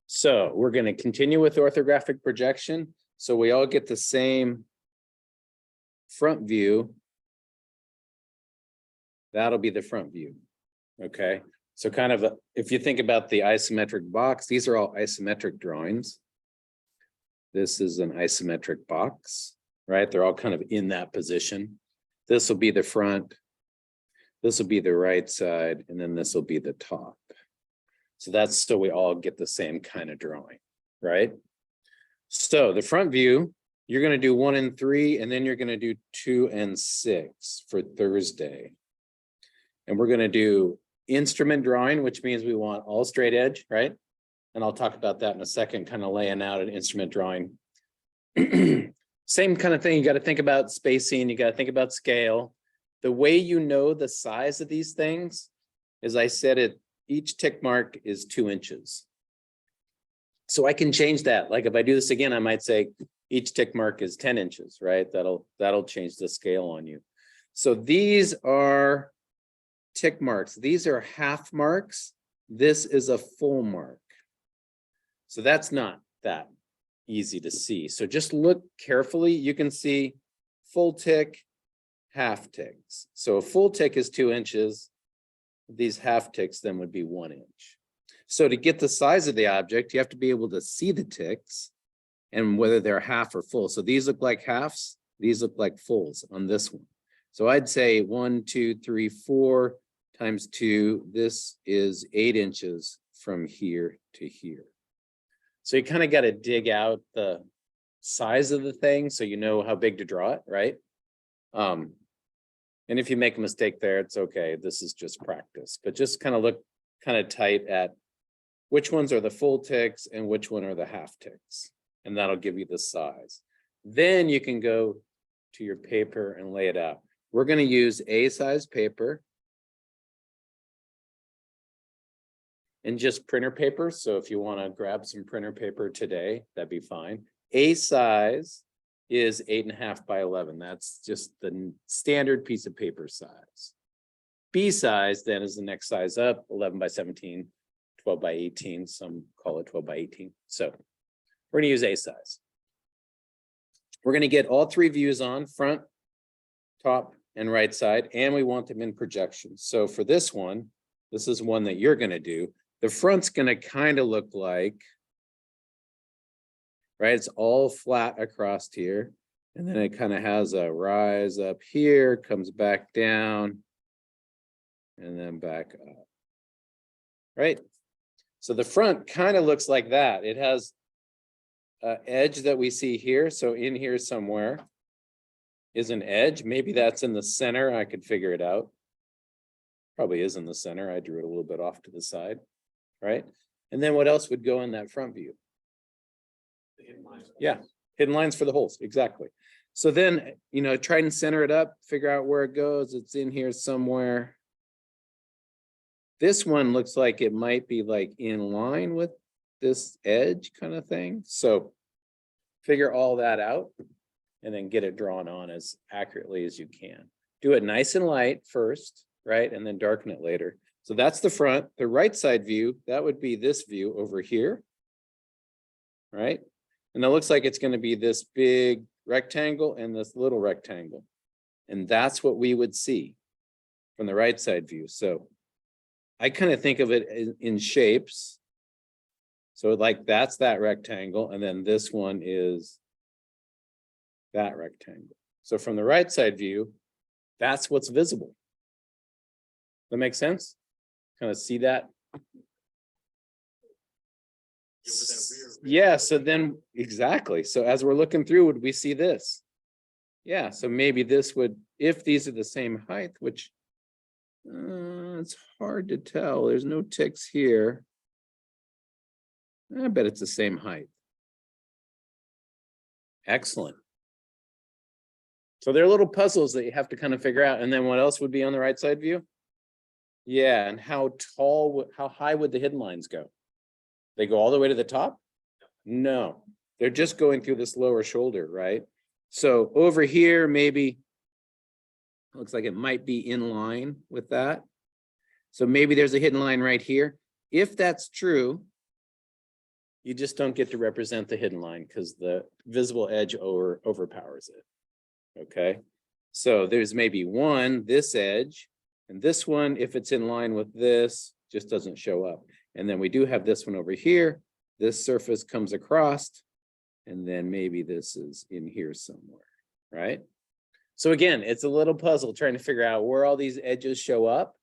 So we're going to continue with orthographic projection. So we all get the same front view. That'll be the front view. Okay. So kind of, if you think about the isometric box, these are all isometric drawings. This is an isometric box, right? They're all kind of in that position. This will be the front. This will be the right side, and then this will be the top. So that's so we all get the same kind of drawing, right? So the front view, you're going to do 1 and 3, and then you're going to do 2 and 6 for Thursday. And we're going to do instrument drawing, which means we want all straight edge, right? And I'll talk about that in a second, kind of laying out an instrument drawing. Same kind of thing. You got to think about spacing. You got to think about scale. The way you know the size of these things, as I said, each tick mark is 2 inches. So I can change that. Like if I do this again, I might say each tick mark is 10 inches, right? That'll change the scale on you. So these are tick marks. These are half marks. This is a full mark. So that's not that easy to see. So just look carefully. You can see full tick, half ticks. So a full tick is 2 inches. These half ticks then would be 1 inch. So to get the size of the object, you have to be able to see the ticks and whether they're half or full. So these look like halves. These look like fulls on this one. So I'd say 1, 2, 3, 4 times 2. This is 8 inches from here to here. So you kind of got to dig out the size of the thing so you know how big to draw it, right? And if you make a mistake there, it's okay. This is just practice. But just kind of look kind of tight at which ones are the full ticks and which one are the half ticks. And that'll give you the size. Then you can go to your paper and lay it out. We're going to use A size paper. And just printer paper. So if you want to grab some printer paper today, that'd be fine. A size is 8.5 by 11. That's just the standard piece of paper size. B size then is the next size up, 11 by 17, 12 by 18. Some call it 12 by 18. So we're going to use A size. We're going to get all 3 views on, front, top, and right side, and we want them in projection. So for this one, this is one that you're going to do. The front's going to kind of look like, right? It's all flat across here. And then it kind of has a rise up here, comes back down, and then back up, right? So the front kind of looks like that. It has an edge that we see here. So in here somewhere is an edge. Maybe that's in the center. I could figure it out. Probably is in the center. I drew it a little bit off to the side. Right? And then what else would go in that front view? The hidden lines. Yeah, hidden lines for the holes, exactly. So then, try and center it up, figure out where it goes. It's in here somewhere. This one looks like it might be like in line with this edge kind of thing. So figure all that out and then get it drawn on as accurately as you can. Do it nice and light first, right? And then darken it later. So that's the front. The right side view, that would be this view over here, right? And it looks like it's going to be this big rectangle and this little rectangle. And that's what we would see from the right side view. So I kind of think of it in shapes. So like that's that rectangle. And then this one is that rectangle. So from the right side view, that's what's visible. That makes sense? Kind of see that? Yeah, so then exactly. So as we're looking through, would we see this? Yeah, so maybe this would, if these are the same height, which it's hard to tell. There's no ticks here. I bet it's the same height. Excellent. So there are little puzzles that you have to kind of figure out. And then what else would be on the right side view? Yeah, and how high would the hidden lines go? They go all the way to the top? No, they're just going through this lower shoulder, right? So over here, maybe, looks like it might be in line with that. So maybe there's a hidden line right here. If that's true, You just don't get to represent the hidden line because the visible edge overpowers it. Okay, so there's maybe one, this edge, and this one, if it's in line with this, just doesn't show up. And then we do have this one over here. This surface comes across, and then maybe this is in here somewhere, right? So again, it's a little puzzle trying to figure out where all these edges show up,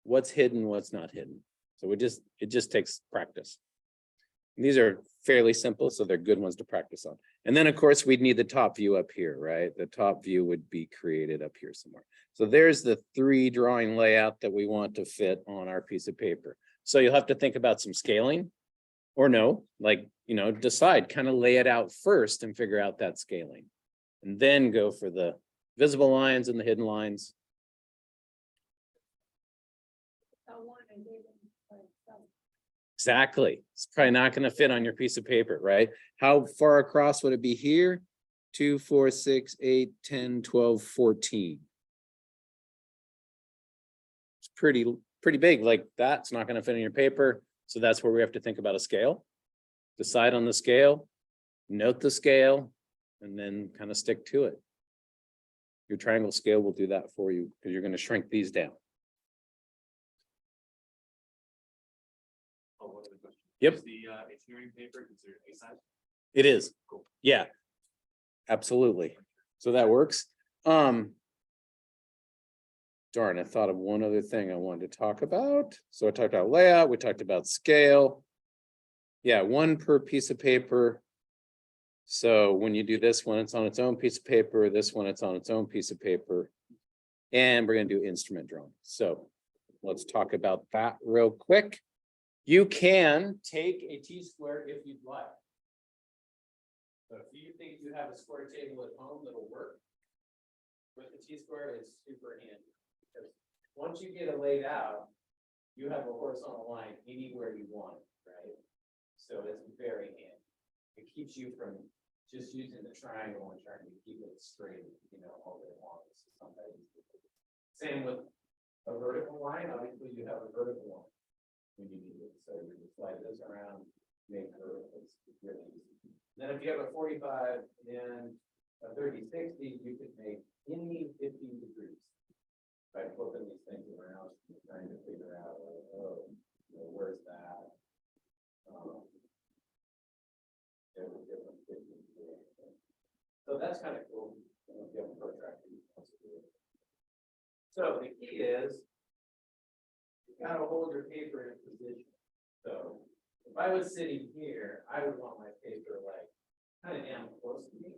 what's hidden, what's not hidden. So it just takes practice. These are fairly simple, so they're good ones to practice on. And then, of course, we'd need the top view up here, right? The top view would be created up here somewhere. So there's the 3 drawing layout that we want to fit on our piece of paper. So you'll have to think about some scaling, or no, like, you know, decide, kind of lay it out first and figure out that scaling. And then go for the visible lines and the hidden lines. Exactly. It's probably not going to fit on your piece of paper, right? How far across would it be here? 2, 4, 6, 8, 10, 12, 14. It's pretty big. Like that's not going to fit in your paper. So that's where we have to think about a scale. Decide on the scale, note the scale, and then kind of stick to it. Your triangle scale will do that for you because you're going to shrink these down. Yep. Is the engineering paper considered A size? It is. Cool. Yeah, absolutely. So that works. Darn, I thought of one other thing I wanted to talk about. So I talked about layout, we talked about scale. Yeah, 1 per piece of paper. So when you do this one, it's on its own piece of paper. This one, it's on its own piece of paper. And we're going to do instrument drawing. So let's talk about that real quick. You can take a T-square if you'd like. So if you think you have a square table at home that'll work with the T-square, it's super handy. Because once you get it laid out, you have a horizontal line anywhere you want it, right? So it's very handy. It keeps you from just using the triangle and trying to keep it straight, you know, all day long. So sometimes, same with a vertical line. Obviously, you have a vertical line when you need it. So you just slide this around, make verticals. It's really easy. Then if you have a 45 and a 30-60, you could make any 15 degrees by flipping these things around and trying to figure out, like, oh, you know, where's that? So that's kind of cool. If you have a protractor, you can also do it. So the key is you gotta hold your paper in position. So if I was sitting here, I would want my paper like kind of down close to me.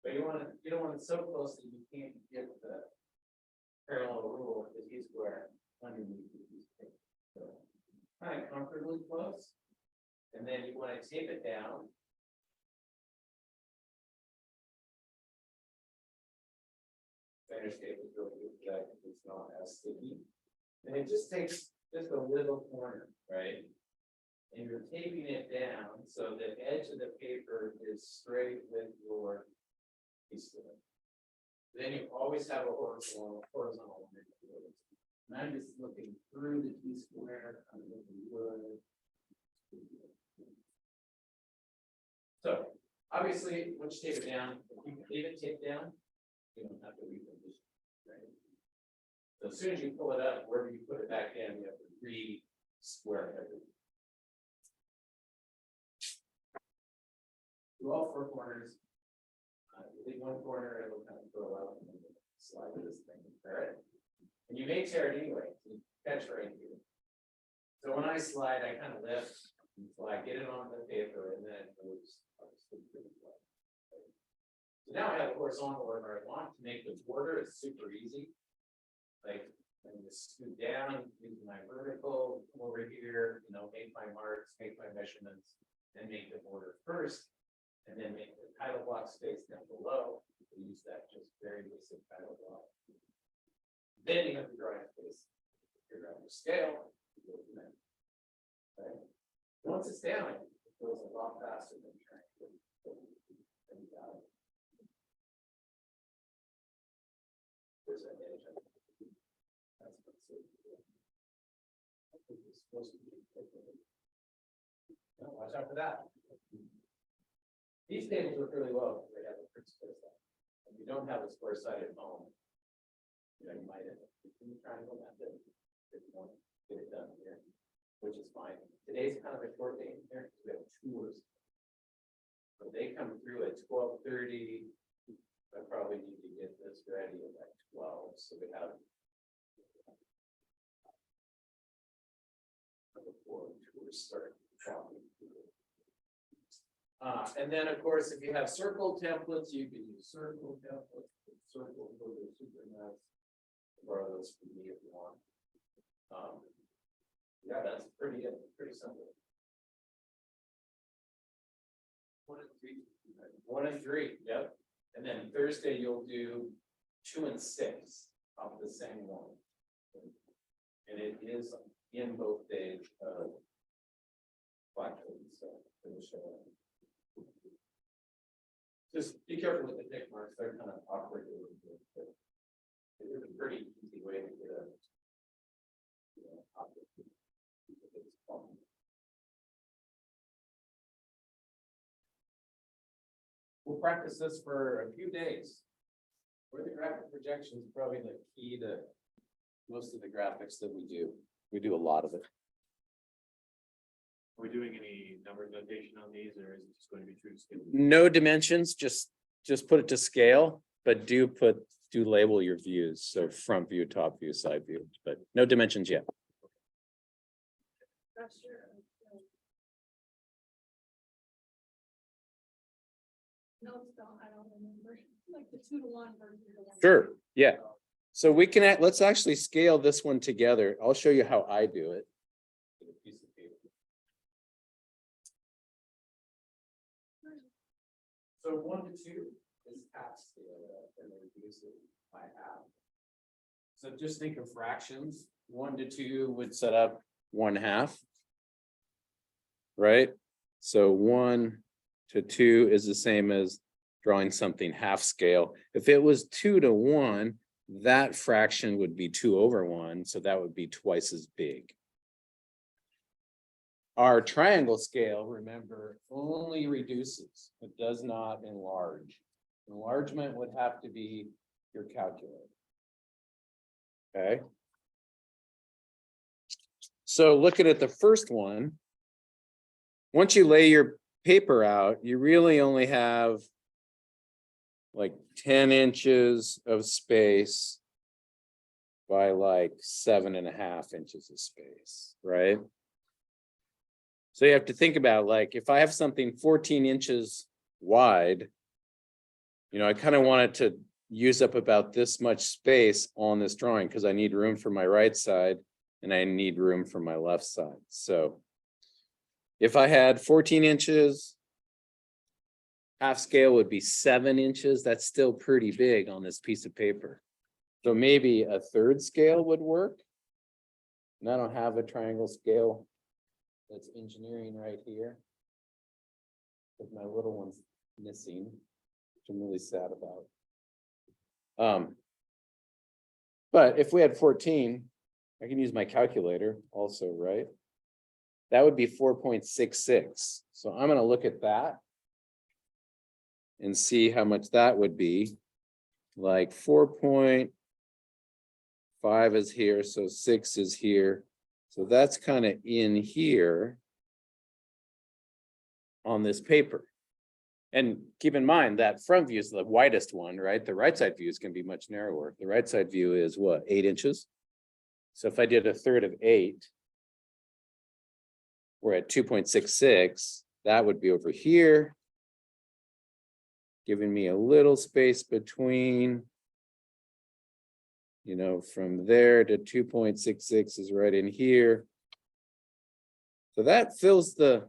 But you don't want it so close that you can't get the parallel rule of the T-square underneath the piece of paper. So kind of comfortably close. And then you want to tape it down. Spanish tape is really good for that because it's not as sticky. And it just takes just a little corner, right? And you're taping it down so the edge of the paper is straight with your piece of it. Then you always have a horizontal line. And I'm just looking through the T-square. I'm looking good. So obviously, once you tape it down, if you leave it taped down, you don't have to reposition, right? So as soon as you pull it up, wherever you put it back in, you have to re-square everything. Do all 4 corners. You leave 1 corner, it'll kind of throw out and then slide this thing and tear it. And you may tear it anyway, so you catch right here. So when I slide, I kind of lift and slide, get it on the paper, and then it moves. So now I have a horizontal wherever I want to make the border. It's super easy. Like I can just scoot down, use my vertical, come over here, you know, make my marks, make my measurements, and make the border first, and then make the title block space down below. We use that just very basic title block. Then you have the drawing space. Figure out your scale. Right? Once it's down, it goes a lot faster than trying to. There's that edge. That's what's supposed to be. No, watch out. enough of that. These tables work really well because they have a fixed square side. If you don't have a square side at home, you know, you might end up using the triangle method if you want to get it done here, which is fine. Today's kind of a short day here because we have tours. But they come through at 12:30. I probably need to get this ready at like 12, so we have before tours start traveling. And then, of course, if you have circle templates, you can use circle templates. Circle, those are super nice. Borrow those from me if you want. Yeah, that's pretty simple. 1 and 3. 1 and 3, yep. And then Thursday you'll do 2 and 6 of the same one. And it is in both days of Blackwood, so it'll show up. Just be careful with the tick marks, they're kind of awkward. It's a pretty easy way to get a, you know, object. We'll practice this for a few days. Orthographic projection is probably the key to most of the graphics that we do. We do a lot of it. Are we doing any number notation on these, or is it just going to be true to scale? No dimensions, just put it to scale, but do label your views. So front view, top view, side view, but no dimensions yet. No, I don't remember, like the 2-to-1 versus the 1. Sure, yeah. So we can, let's actually scale this one together. I'll show you how I do it. So 1 to 2 is half scale, and reduce it by half. So just think of fractions. 1 to 2 would set up 1/2. Right? So 1 to 2 is the same as drawing something half scale. If it was 2 to 1, that fraction would be 2/1, so that would be twice as big. Our triangle scale, remember, only reduces, it does not enlarge. Enlargement would have to be your calculator. Okay. So looking at the first one, once you lay your paper out, you really only have like 10 inches of space by like 7.5 inches of space, right? So you have to think about, like, if I have something 14 inches wide, you know, I kind of want it to use up about this much space on this drawing because I need room for my right side and I need room for my left side. So if I had 14 inches, half scale would be 7 inches. That's still pretty big on this piece of paper. So maybe a 1/3 scale would work. And I don't have a triangle scale. That's engineering right here. But my little one's missing, which I'm really sad about. But if we had 14, I can use my calculator also, right? That would be 4.66. So I'm gonna look at that and see how much that would be. Like 4.5 is here, so 6 is here. So that's kind of in here on this paper. And keep in mind that front view is the widest one, right? The right side view is going to be much narrower. The right side view is what, 8 inches? So if I did 1/3 of 8, we're at 2.66. That would be over here, giving me a little space between, you know, from there to 2.66 is right in here. So that fills the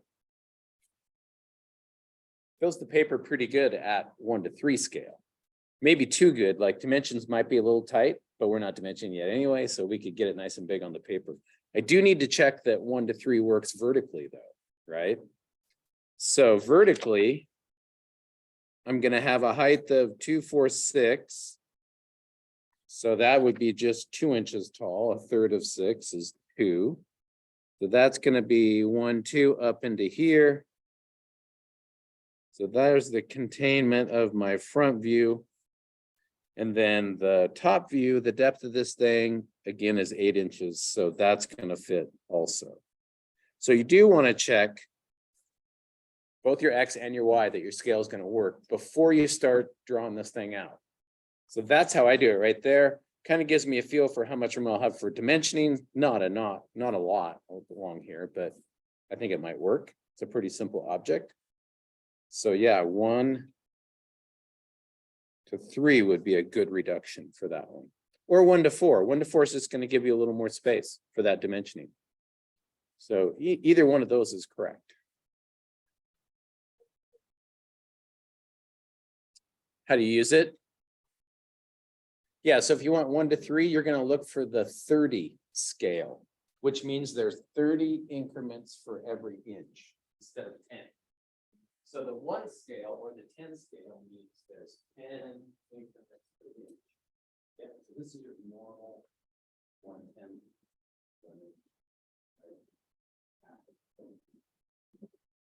paper pretty good at 1 to 3 scale. Maybe too good, like dimensions might be a little tight, but we're not dimensioning yet anyway, so we could get it nice and big on the paper. I do need to check that 1 to 3 works vertically though, right? So vertically, I'm gonna have a height of 246. So that would be just 2 inches tall. 1/3 of 6 is 2. So that's gonna be 1, 2 up into here. So there's the containment of my front view. And then the top view, the depth of this thing, again, is 8 inches. So that's gonna fit also. So you do want to check both your X and your Y that your scale is gonna work before you start drawing this thing out. So that's how I do it right there. Kind of gives me a feel for how much room I'll have for dimensioning. Not a lot along here, but I think it might work. It's a pretty simple object. So yeah, 1 to 3 would be a good reduction for that one. Or 1 to 4. 1 to 4 is just going to give you a little more space for that dimensioning. So either one of those is correct. How do you use it? Yeah, so if you want 1 to 3, you're going to look for the 30 scale, which means there's 30 increments for every inch instead of 10. So the 1 scale or the 10 scale means there's 10 increments per inch. Yeah, so this is your normal 1/10.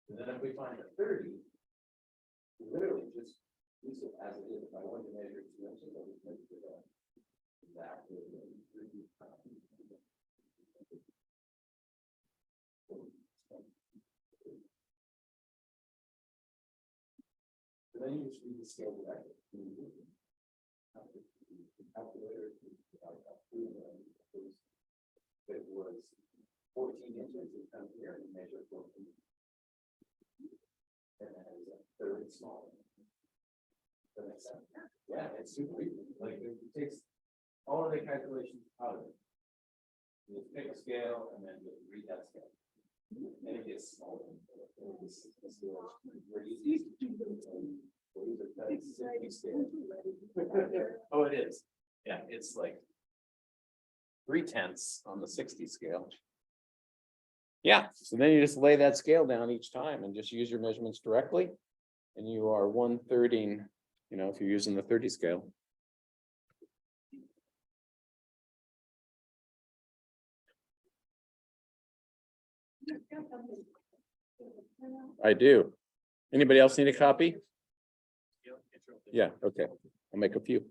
And then if we find a 30, we literally just use it as it is. If I wanted to measure 2 inches, I would measure it exactly. So then you just read the scale directly. Calculator. It was 14 inches, it comes here and measure 14. And that is a third smaller. That makes sense. Yeah, it's super easy. Like it takes all of the calculations out of it. You just pick a scale and then you read that scale. And it gets smaller. Oh, it is. Yeah, it's like 3/10 on the 60 scale. Yeah, so then you just lay that scale down each time and just use your measurements directly. And you are 1/3, you know, if you're using the 30 scale. I do. Anybody else need a copy? Yeah, okay. I'll make a few.